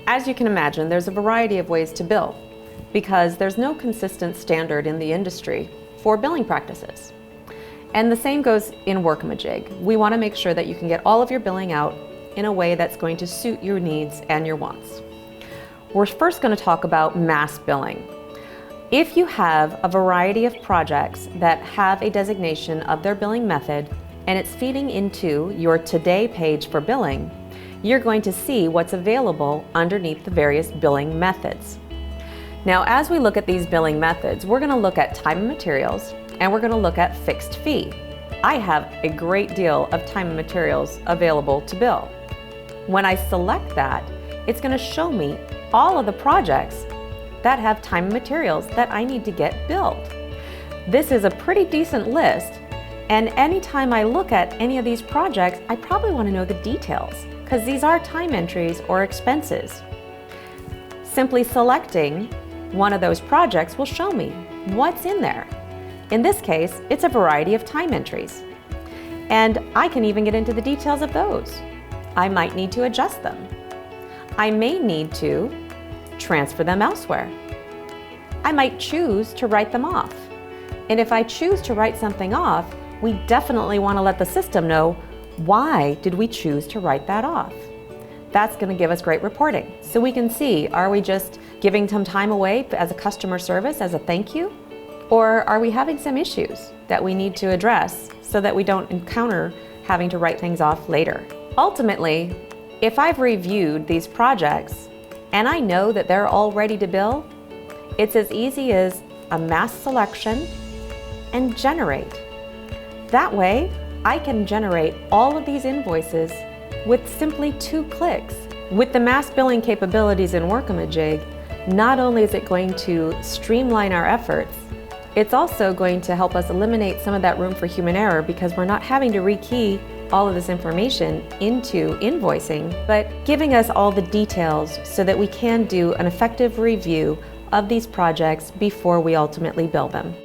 As you can imagine, there's a variety of ways to bill because there's no consistent standard in the industry for billing practices. And the same goes in Workamajig. We want to make sure that you can get all of your billing out in a way that's going to suit your needs and your wants. We're first going to talk about mass billing. If you have a variety of projects that have a designation of their billing method and it's feeding into your Today page for billing, you're going to see what's available underneath the various billing methods. Now, as we look at these billing methods, we're going to look at time and materials, and we're going to look at fixed fee. I have a great deal of time and materials available to bill. When I select that, it's going to show me all of the projects that have time and materials that I need to get billed. This is a pretty decent list, and anytime I look at any of these projects, I probably want to know the details, because these are time entries or expenses. Simply selecting one of those projects will show me what's in there. In this case, it's a variety of time entries. And I can even get into the details of those. I might need to adjust them. I may need to transfer them elsewhere. I might choose to write them off. And if I choose to write something off, we definitely want to let the system know, why did we choose to write that off? That's going to give us great reporting. So we can see, are we just giving some time away as a customer service, as a thank you? Or are we having some issues that we need to address so that we don't encounter having to write things off later? Ultimately, if I've reviewed these projects and I know that they're all ready to bill, it's as easy as a mass selection and generate. That way, I can generate all of these invoices with simply 2 clicks. With the mass billing capabilities in Workamajig, not only is it going to streamline our efforts, it's also going to help us eliminate some of that room for human error because we're not having to rekey all of this information into invoicing, but giving us all the details so that we can do an effective review of these projects before we ultimately bill them.